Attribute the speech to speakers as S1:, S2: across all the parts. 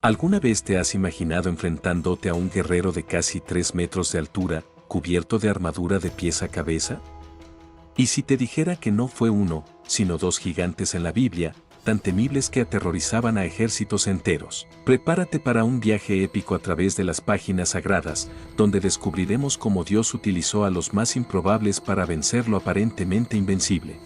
S1: ¿Alguna vez te has imaginado enfrentándote a un guerrero de casi 3 metros de altura, cubierto de armadura de pies a cabeza? ¿Y si te dijera que no fue uno, sino dos gigantes en la Biblia, tan temibles que aterrorizaban a ejércitos enteros? Prepárate para un viaje épico a través de las páginas sagradas, donde descubriremos cómo Dios utilizó a los más improbables para vencer lo aparentemente invencible.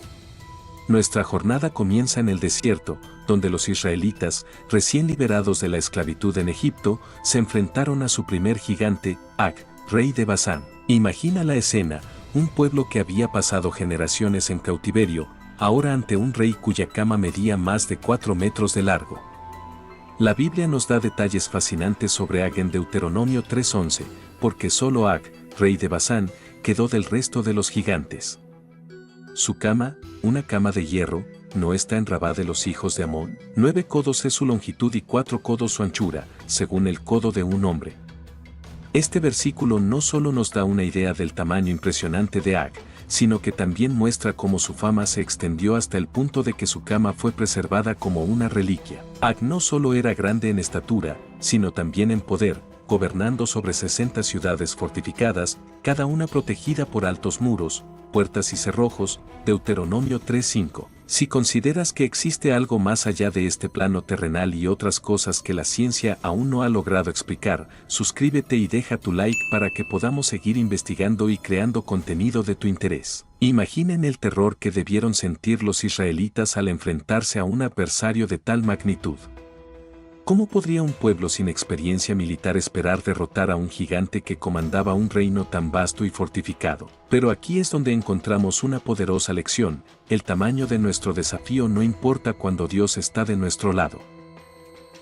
S1: Nuestra jornada comienza en el desierto, donde los israelitas, recién liberados de la esclavitud en Egipto, se enfrentaron a su primer gigante, Ag, rey de Basán. Imagina la escena, un pueblo que había pasado generaciones en cautiverio, ahora ante un rey cuya cama medía más de 4 metros de largo. La Biblia nos da detalles fascinantes sobre Ag en Deuteronomio 3:11, porque solo Ag, rey de Basán, quedó del resto de los gigantes. Su cama, una cama de hierro, no está en Rabá de los hijos de Amón. 9 codos es su longitud y 4 codos su anchura, según el codo de un hombre. Este versículo no solo nos da una idea del tamaño impresionante de Ag, sino que también muestra cómo su fama se extendió hasta el punto de que su cama fue preservada como una reliquia. Ag no solo era grande en estatura, sino también en poder, gobernando sobre 60 ciudades fortificadas, cada una protegida por altos muros, puertas y cerrojos, Deuteronomio 3:5. Si consideras que existe algo más allá de este plano terrenal y otras cosas que la ciencia aún no ha logrado explicar, suscríbete y deja tu like para que podamos seguir investigando y creando contenido de tu interés. Imaginen el terror que debieron sentir los israelitas al enfrentarse a un adversario de tal magnitud. ¿Cómo podría un pueblo sin experiencia militar esperar derrotar a un gigante que comandaba un reino tan vasto y fortificado? Pero aquí es donde encontramos una poderosa lección: el tamaño de nuestro desafío no importa cuando Dios está de nuestro lado.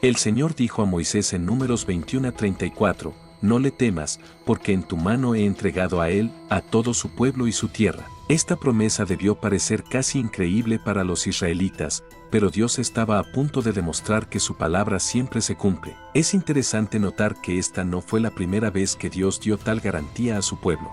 S1: El Señor dijo a Moisés en Números 21:34, no le temas, porque en tu mano he entregado a él, a todo su pueblo y su tierra. Esta promesa debió parecer casi increíble para los israelitas, pero Dios estaba a punto de demostrar que su palabra siempre se cumple. Es interesante notar que esta no fue la primera vez que Dios dio tal garantía a su pueblo.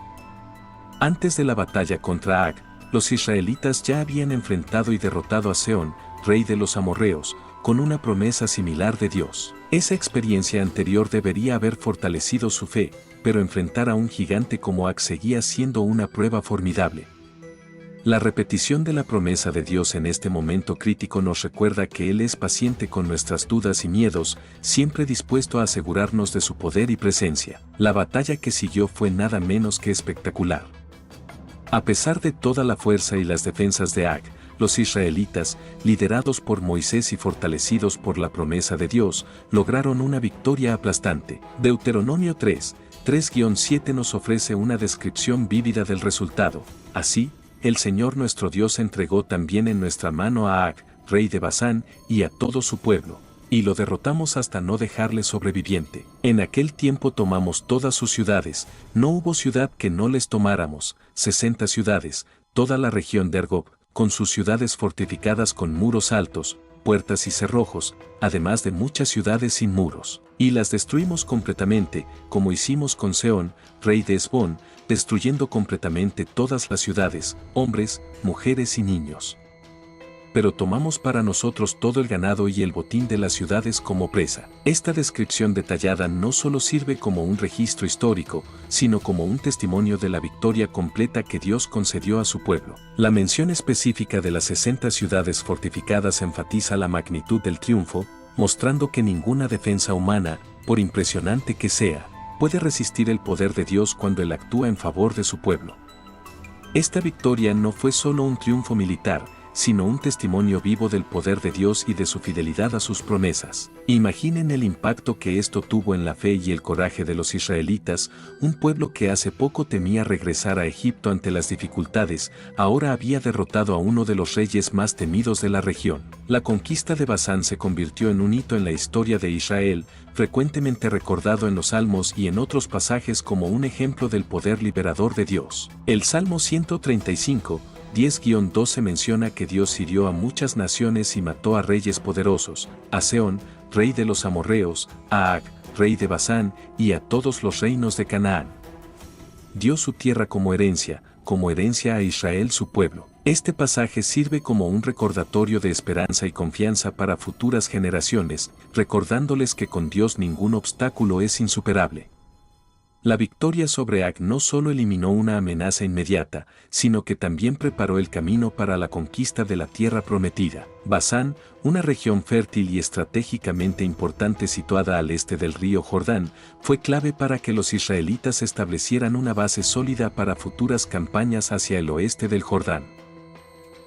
S1: Antes de la batalla contra Ag, los israelitas ya habían enfrentado y derrotado a Sehón, rey de los amorreos, con una promesa similar de Dios. Esa experiencia anterior debería haber fortalecido su fe, pero enfrentar a un gigante como Ag seguía siendo una prueba formidable. La repetición de la promesa de Dios en este momento crítico nos recuerda que Él es paciente con nuestras dudas y miedos, siempre dispuesto a asegurarnos de su poder y presencia. La batalla que siguió fue nada menos que espectacular. A pesar de toda la fuerza y las defensas de Ag, los israelitas, liderados por Moisés y fortalecidos por la promesa de Dios, lograron una victoria aplastante. Deuteronomio 3:7 nos ofrece una descripción vívida del resultado. Así, el Señor nuestro Dios entregó también en nuestra mano a Ag, rey de Basán, y a todo su pueblo, y lo derrotamos hasta no dejarle sobreviviente. En aquel tiempo tomamos todas sus ciudades, no hubo ciudad que no les tomáramos, 60 ciudades, toda la región de Argob, con sus ciudades fortificadas con muros altos, puertas y cerrojos, además de muchas ciudades sin muros, y las destruimos completamente, como hicimos con Sehón, rey de Hesbón, destruyendo completamente todas las ciudades, hombres, mujeres y niños. Pero tomamos para nosotros todo el ganado y el botín de las ciudades como presa. Esta descripción detallada no solo sirve como un registro histórico, sino como un testimonio de la victoria completa que Dios concedió a su pueblo. La mención específica de las 60 ciudades fortificadas enfatiza la magnitud del triunfo, mostrando que ninguna defensa humana, por impresionante que sea, puede resistir el poder de Dios cuando Él actúa en favor de su pueblo. Esta victoria no fue solo un triunfo militar, sino un testimonio vivo del poder de Dios y de su fidelidad a sus promesas. Imaginen el impacto que esto tuvo en la fe y el coraje de los israelitas, un pueblo que hace poco temía regresar a Egipto ante las dificultades, ahora había derrotado a uno de los reyes más temidos de la región. La conquista de Basán se convirtió en un hito en la historia de Israel, frecuentemente recordado en los Salmos y en otros pasajes como un ejemplo del poder liberador de Dios. El Salmo 135, 10-12 menciona que Dios hirió a muchas naciones y mató a reyes poderosos, a Sehón, rey de los amorreos, a Ag, rey de Basán, y a todos los reinos de Canaán. Dio su tierra como herencia a Israel su pueblo. Este pasaje sirve como un recordatorio de esperanza y confianza para futuras generaciones, recordándoles que con Dios ningún obstáculo es insuperable. La victoria sobre Ag no solo eliminó una amenaza inmediata, sino que también preparó el camino para la conquista de la tierra prometida. Basán, una región fértil y estratégicamente importante situada al este del río Jordán, fue clave para que los israelitas establecieran una base sólida para futuras campañas hacia el oeste del Jordán.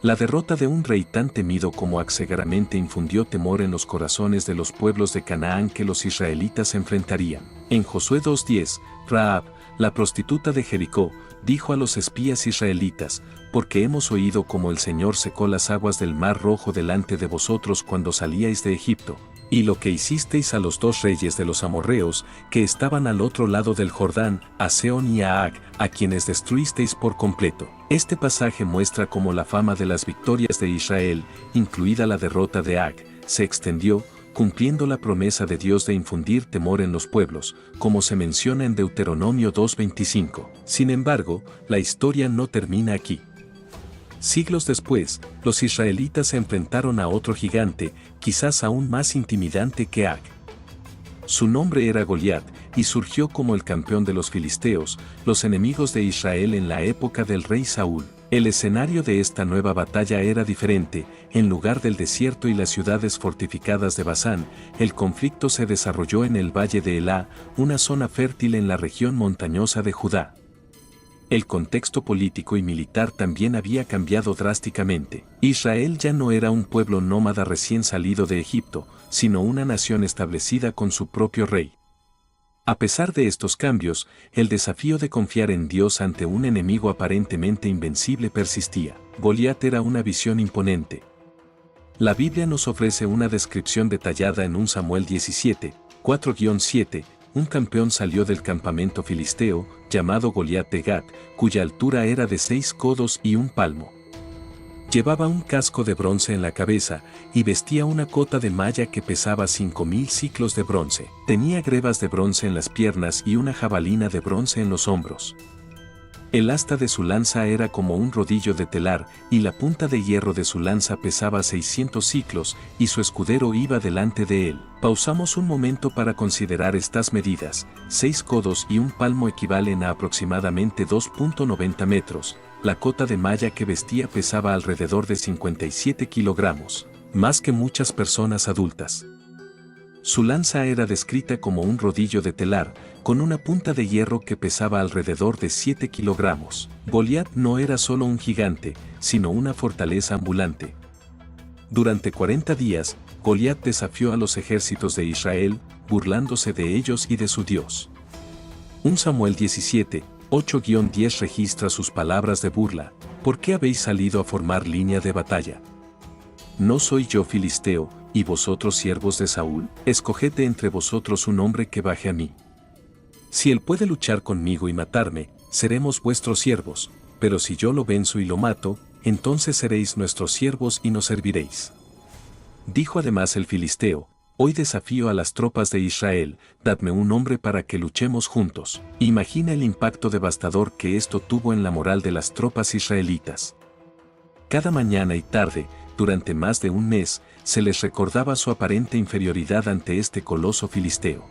S1: La derrota de un rey tan temido como Ag seguramente infundió temor en los corazones de los pueblos de Canaán que los israelitas enfrentarían. En Josué 2:10, Rahab, la prostituta de Jericó, dijo a los espías israelitas: porque hemos oído cómo el Señor secó las aguas del Mar Rojo delante de vosotros cuando salíais de Egipto, y lo que hicisteis a los 2 reyes de los amorreos, que estaban al otro lado del Jordán, a Sehón y a Ag, a quienes destruisteis por completo. Este pasaje muestra cómo la fama de las victorias de Israel, incluida la derrota de Ag, se extendió, cumpliendo la promesa de Dios de infundir temor en los pueblos, como se menciona en Deuteronomio 2:25. Sin embargo, la historia no termina aquí. Siglos después, los israelitas se enfrentaron a otro gigante, quizás aún más intimidante que Ag. Su nombre era Goliat, y surgió como el campeón de los filisteos, los enemigos de Israel en la época del rey Saúl. El escenario de esta nueva batalla era diferente. En lugar del desierto y las ciudades fortificadas de Basán, el conflicto se desarrolló en el valle de Elá, una zona fértil en la región montañosa de Judá. El contexto político y militar también había cambiado drásticamente. Israel ya no era un pueblo nómada recién salido de Egipto, sino una nación establecida con su propio rey. A pesar de estos cambios, el desafío de confiar en Dios ante un enemigo aparentemente invencible persistía. Goliat era una visión imponente. La Biblia nos ofrece una descripción detallada en 1 Samuel 17, 4-7. Un campeón salió del campamento filisteo, llamado Goliat de Gat, cuya altura era de 6 codos y 1 palmo. Llevaba un casco de bronce en la cabeza, y vestía una cota de malla que pesaba 5000 siclos de bronce. Tenía grebas de bronce en las piernas y una jabalina de bronce en los hombros. El asta de su lanza era como un rodillo de telar, y la punta de hierro de su lanza pesaba 600 siclos, y su escudero iba delante de él. Pausamos un momento para considerar estas medidas. 6 codos y 1 palmo equivalen a aproximadamente 2.90 metros. La cota de malla que vestía pesaba alrededor de 57 kilogramos, más que muchas personas adultas. Su lanza era descrita como un rodillo de telar, con una punta de hierro que pesaba alrededor de 7 kilogramos. Goliat no era solo un gigante, sino una fortaleza ambulante. Durante 40 días, Goliat desafió a los ejércitos de Israel, burlándose de ellos y de su Dios. 1 Samuel 17, 8-10 registra sus palabras de burla: ¿por qué habéis salido a formar línea de batalla? ¿No soy yo filisteo, y vosotros siervos de Saúl? Escoged de entre vosotros un hombre que baje a mí. Si él puede luchar conmigo y matarme, seremos vuestros siervos, pero si yo lo venzo y lo mato, entonces seréis nuestros siervos y nos serviréis. Dijo además el filisteo: hoy desafío a las tropas de Israel, dadme un hombre para que luchemos juntos. Imagina el impacto devastador que esto tuvo en la moral de las tropas israelitas. Cada mañana y tarde, durante más de un mes, se les recordaba su aparente inferioridad ante este coloso filisteo.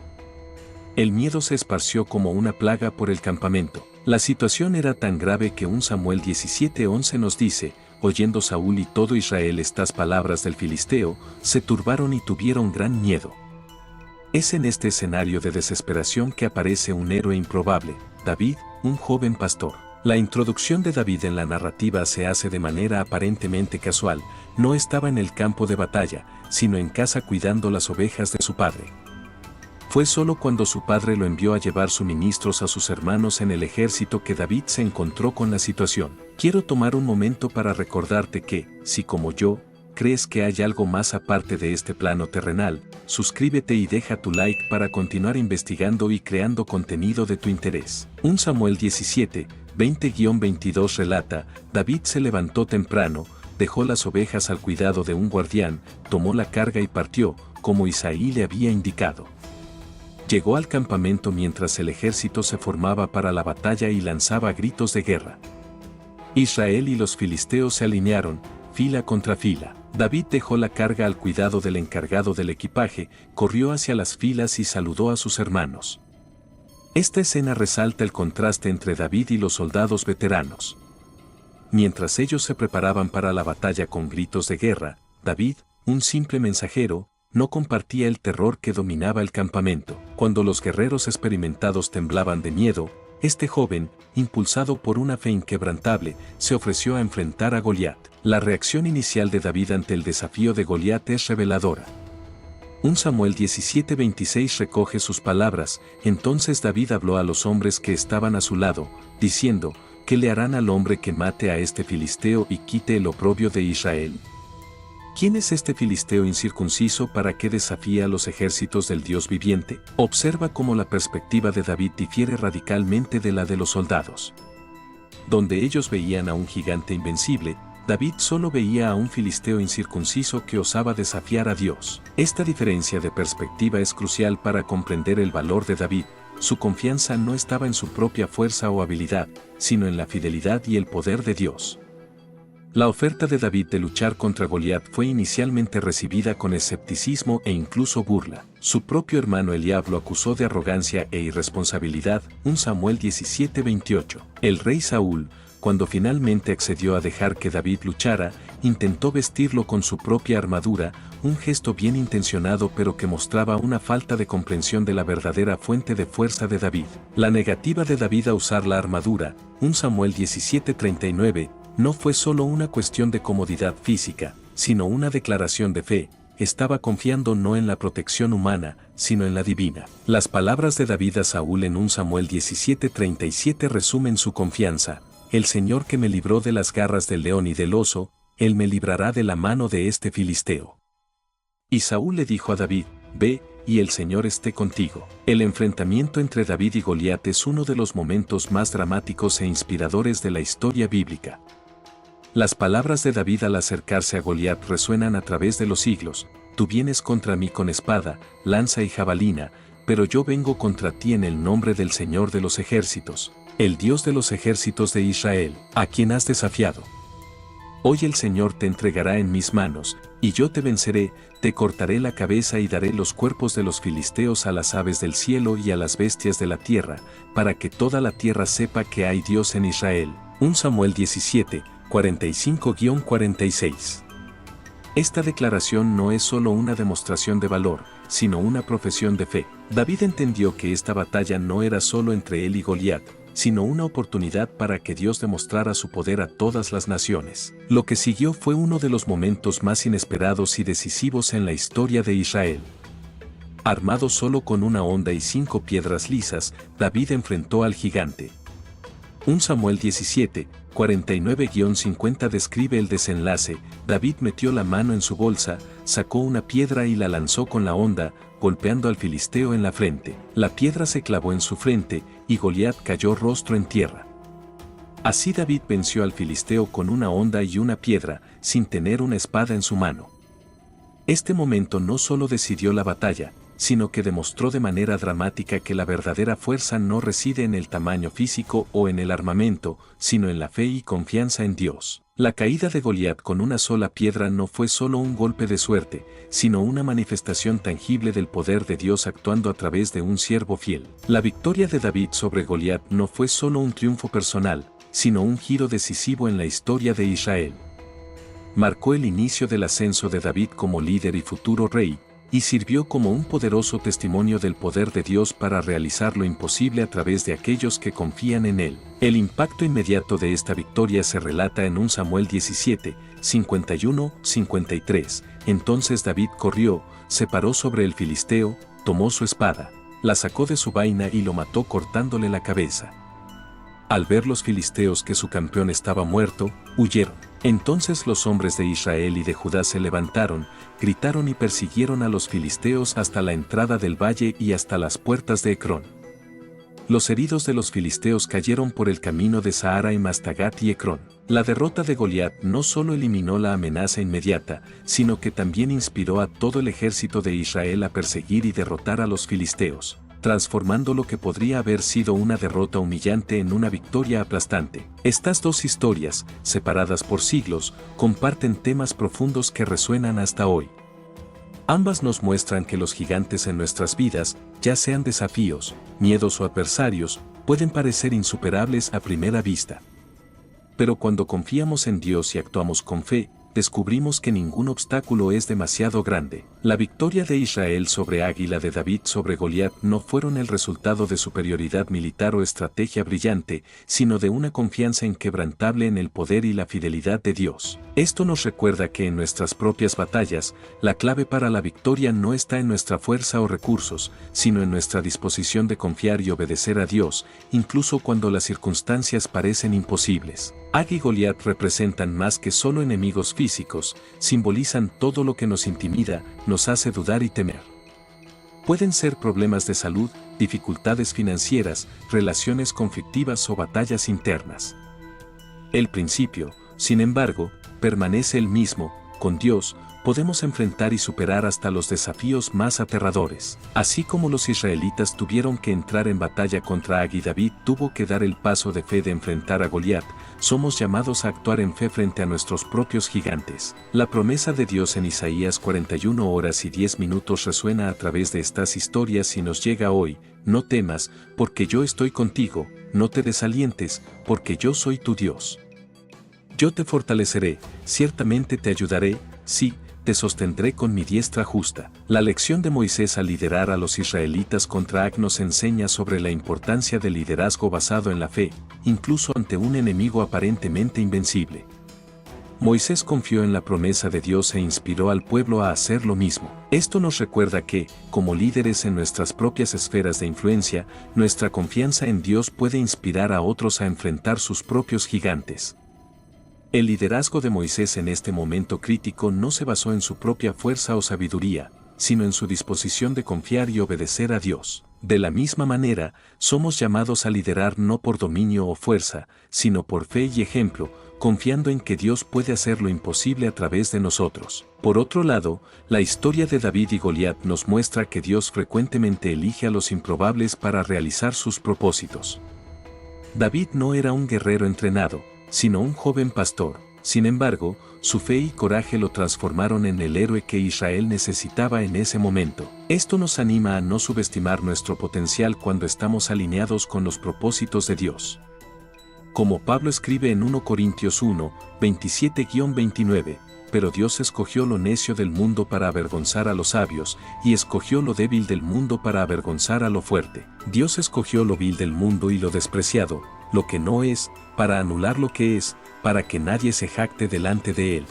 S1: El miedo se esparció como una plaga por el campamento. La situación era tan grave que 1 Samuel 17:11 nos dice: oyendo Saúl y todo Israel estas palabras del filisteo, se turbaron y tuvieron gran miedo. Es en este escenario de desesperación que aparece un héroe improbable, David, un joven pastor. La introducción de David en la narrativa se hace de manera aparentemente casual. No estaba en el campo de batalla, sino en casa cuidando las ovejas de su padre. Fue solo cuando su padre lo envió a llevar suministros a sus hermanos en el ejército que David se encontró con la situación. Quiero tomar un momento para recordarte que, si como yo, crees que hay algo más aparte de este plano terrenal, suscríbete y deja tu like para continuar investigando y creando contenido de tu interés. 1 Samuel 17, 20-22 relata: David se levantó temprano, dejó las ovejas al cuidado de un guardián, tomó la carga y partió, como Isaí le había indicado. Llegó al campamento mientras el ejército se formaba para la batalla y lanzaba gritos de guerra. Israel y los filisteos se alinearon, fila contra fila. David dejó la carga al cuidado del encargado del equipaje, corrió hacia las filas y saludó a sus hermanos. Esta escena resalta el contraste entre David y los soldados veteranos. Mientras ellos se preparaban para la batalla con gritos de guerra, David, un simple mensajero, no compartía el terror que dominaba el campamento. Cuando los guerreros experimentados temblaban de miedo, este joven, impulsado por una fe inquebrantable, se ofreció a enfrentar a Goliat. La reacción inicial de David ante el desafío de Goliat es reveladora. 1 Samuel 17:26 recoge sus palabras. Entonces David habló a los hombres que estaban a su lado, diciendo: ¿Qué le harán al hombre que mate a este filisteo y quite el oprobio de Israel? ¿Quién es este filisteo incircunciso para que desafíe a los ejércitos del Dios viviente? Observa cómo la perspectiva de David difiere radicalmente de la de los soldados. Donde ellos veían a un gigante invencible, David solo veía a un filisteo incircunciso que osaba desafiar a Dios. Esta diferencia de perspectiva es crucial para comprender el valor de David. Su confianza no estaba en su propia fuerza o habilidad, sino en la fidelidad y el poder de Dios. La oferta de David de luchar contra Goliat fue inicialmente recibida con escepticismo e incluso burla. Su propio hermano Eliab lo acusó de arrogancia e irresponsabilidad. 1 Samuel 17:28. El rey Saúl, cuando finalmente accedió a dejar que David luchara, intentó vestirlo con su propia armadura, un gesto bien intencionado pero que mostraba una falta de comprensión de la verdadera fuente de fuerza de David. La negativa de David a usar la armadura, 1 Samuel 17:39, no fue solo una cuestión de comodidad física, sino una declaración de fe. Estaba confiando no en la protección humana, sino en la divina. Las palabras de David a Saúl en 1 Samuel 17:37 resumen su confianza: el Señor que me libró de las garras del león y del oso, Él me librará de la mano de este filisteo. Y Saúl le dijo a David: ve, y el Señor esté contigo. El enfrentamiento entre David y Goliat es uno de los momentos más dramáticos e inspiradores de la historia bíblica. Las palabras de David al acercarse a Goliat resuenan a través de los siglos: tú vienes contra mí con espada, lanza y jabalina, pero yo vengo contra ti en el nombre del Señor de los ejércitos, el Dios de los ejércitos de Israel, a quien has desafiado. Hoy el Señor te entregará en mis manos, y yo te venceré, te cortaré la cabeza y daré los cuerpos de los filisteos a las aves del cielo y a las bestias de la tierra, para que toda la tierra sepa que hay Dios en Israel. 1 Samuel 17:45-46. Esta declaración no es solo una demostración de valor, sino una profesión de fe. David entendió que esta batalla no era solo entre él y Goliat, sino una oportunidad para que Dios demostrara su poder a todas las naciones. Lo que siguió fue uno de los momentos más inesperados y decisivos en la historia de Israel. Armado solo con una honda y 5 piedras lisas, David enfrentó al gigante. 1 Samuel 17:49-50 describe el desenlace: David metió la mano en su bolsa, sacó una piedra y la lanzó con la honda, golpeando al filisteo en la frente. La piedra se clavó en su frente, y Goliat cayó rostro en tierra. Así David venció al filisteo con una honda y una piedra, sin tener una espada en su mano. Este momento no solo decidió la batalla, sino que demostró de manera dramática que la verdadera fuerza no reside en el tamaño físico o en el armamento, sino en la fe y confianza en Dios. La caída de Goliat con una sola piedra no fue solo un golpe de suerte, sino una manifestación tangible del poder de Dios actuando a través de un siervo fiel. La victoria de David sobre Goliat no fue solo un triunfo personal, sino un giro decisivo en la historia de Israel. Marcó el inicio del ascenso de David como líder y futuro rey, y sirvió como un poderoso testimonio del poder de Dios para realizar lo imposible a través de aquellos que confían en Él. El impacto inmediato de esta victoria se relata en 1 Samuel 17:51-53. Entonces David corrió, se paró sobre el filisteo, tomó su espada, la sacó de su vaina y lo mató cortándole la cabeza. Al ver los filisteos que su campeón estaba muerto, huyeron. Entonces los hombres de Israel y de Judá se levantaron, gritaron y persiguieron a los filisteos hasta la entrada del valle y hasta las puertas de Ecrón. Los heridos de los filisteos cayeron por el camino de Sahara y Mastagat y Ecrón. La derrota de Goliat no solo eliminó la amenaza inmediata, sino que también inspiró a todo el ejército de Israel a perseguir y derrotar a los filisteos. transformando lo que podría haber sido una derrota humillante en una victoria aplastante. Estas dos historias, separadas por siglos, comparten temas profundos que resuenan hasta hoy. Ambas nos muestran que los gigantes en nuestras vidas, ya sean desafíos, miedos o adversarios, pueden parecer insuperables a primera vista. Pero cuando confiamos en Dios y actuamos con fe, descubrimos que ningún obstáculo es demasiado grande. La victoria de Israel sobre Ag y la de David sobre Goliat no fueron el resultado de superioridad militar o estrategia brillante, sino de una confianza inquebrantable en el poder y la fidelidad de Dios. Esto nos recuerda que en nuestras propias batallas, la clave para la victoria no está en nuestra fuerza o recursos, sino en nuestra disposición de confiar y obedecer a Dios, incluso cuando las circunstancias parecen imposibles. Ag y Goliat representan más que solo enemigos físicos, simbolizan todo lo que nos intimida, nos hace dudar y temer. Pueden ser problemas de salud, dificultades financieras, relaciones conflictivas o batallas internas. El principio, sin embargo, permanece el mismo: con Dios, podemos enfrentar y superar hasta los desafíos más aterradores. Así como los israelitas tuvieron que entrar en batalla contra Ag y David tuvo que dar el paso de fe de enfrentar a Goliat, somos llamados a actuar en fe frente a nuestros propios gigantes. La promesa de Dios en Isaías 41 horas y 10 minutos resuena a través de estas historias y nos llega hoy: no temas, porque yo estoy contigo, no te desalientes, porque yo soy tu Dios. Yo te fortaleceré, ciertamente te ayudaré, sí, te sostendré con mi diestra justa. La lección de Moisés al liderar a los israelitas contra Ag nos enseña sobre la importancia del liderazgo basado en la fe, incluso ante un enemigo aparentemente invencible. Moisés confió en la promesa de Dios e inspiró al pueblo a hacer lo mismo. Esto nos recuerda que, como líderes en nuestras propias esferas de influencia, nuestra confianza en Dios puede inspirar a otros a enfrentar sus propios gigantes. El liderazgo de Moisés en este momento crítico no se basó en su propia fuerza o sabiduría, sino en su disposición de confiar y obedecer a Dios. De la misma manera, somos llamados a liderar no por dominio o fuerza, sino por fe y ejemplo, confiando en que Dios puede hacer lo imposible a través de nosotros. Por otro lado, la historia de David y Goliat nos muestra que Dios frecuentemente elige a los improbables para realizar sus propósitos. David no era un guerrero entrenado, sino un joven pastor. Sin embargo, su fe y coraje lo transformaron en el héroe que Israel necesitaba en ese momento. Esto nos anima a no subestimar nuestro potencial cuando estamos alineados con los propósitos de Dios. Como Pablo escribe en 1 Corintios 1, 27-29, pero Dios escogió lo necio del mundo para avergonzar a los sabios, y escogió lo débil del mundo para avergonzar a lo fuerte. Dios escogió lo vil del mundo y lo despreciado, lo que no es, para anular lo que es, para que nadie se jacte delante de él.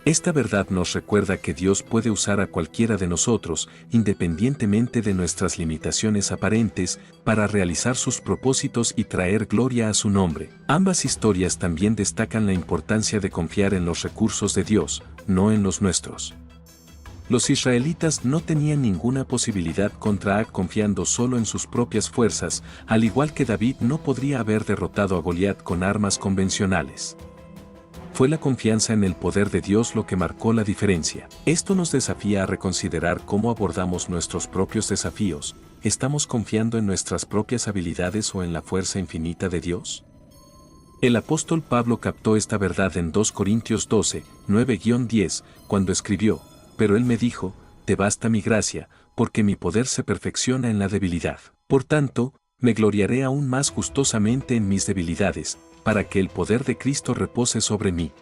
S1: Esta verdad nos recuerda que Dios puede usar a cualquiera de nosotros, independientemente de nuestras limitaciones aparentes, para realizar sus propósitos y traer gloria a su nombre. Ambas historias también destacan la importancia de confiar en los recursos de Dios, no en los nuestros. Los israelitas no tenían ninguna posibilidad contra Ag confiando solo en sus propias fuerzas, al igual que David no podría haber derrotado a Goliat con armas convencionales. Fue la confianza en el poder de Dios lo que marcó la diferencia. Esto nos desafía a reconsiderar cómo abordamos nuestros propios desafíos. ¿Estamos confiando en nuestras propias habilidades o en la fuerza infinita de Dios? El apóstol Pablo captó esta verdad en 2 Corintios 12, 9-10, cuando escribió: pero él me dijo, te basta mi gracia, porque mi poder se perfecciona en la debilidad. Por tanto, me gloriaré aún más gustosamente en mis debilidades, para que el poder de Cristo repose sobre mí.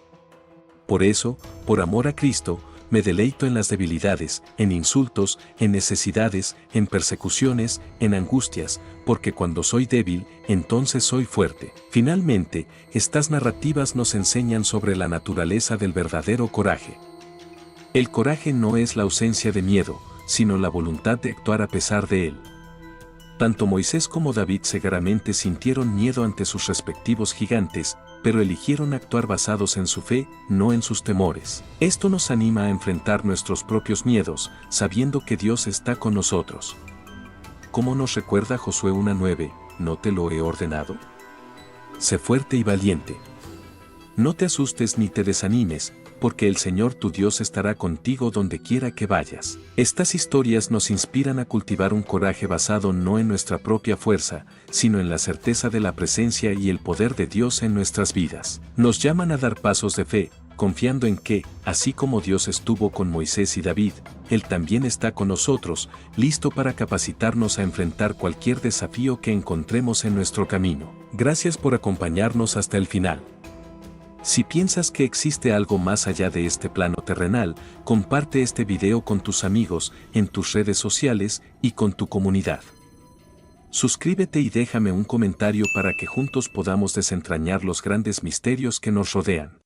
S1: Por eso, por amor a Cristo, me deleito en las debilidades, en insultos, en necesidades, en persecuciones, en angustias, porque cuando soy débil, entonces soy fuerte. Finalmente, estas narrativas nos enseñan sobre la naturaleza del verdadero coraje. El coraje no es la ausencia de miedo, sino la voluntad de actuar a pesar de él. Tanto Moisés como David seguramente sintieron miedo ante sus respectivos gigantes, pero eligieron actuar basados en su fe, no en sus temores. Esto nos anima a enfrentar nuestros propios miedos, sabiendo que Dios está con nosotros. Como nos recuerda Josué 1:9, ¿no te lo he ordenado? Sé fuerte y valiente. No te asustes ni te desanimes, porque el Señor tu Dios estará contigo donde quiera que vayas. Estas historias nos inspiran a cultivar un coraje basado no en nuestra propia fuerza, sino en la certeza de la presencia y el poder de Dios en nuestras vidas. Nos llaman a dar pasos de fe, confiando en que, así como Dios estuvo con Moisés y David, Él también está con nosotros, listo para capacitarnos a enfrentar cualquier desafío que encontremos en nuestro camino. Gracias por acompañarnos hasta el final. Si piensas que existe algo más allá de este plano terrenal, comparte este video con tus amigos, en tus redes sociales y con tu comunidad. Suscríbete y déjame un comentario para que juntos podamos desentrañar los grandes misterios que nos rodean.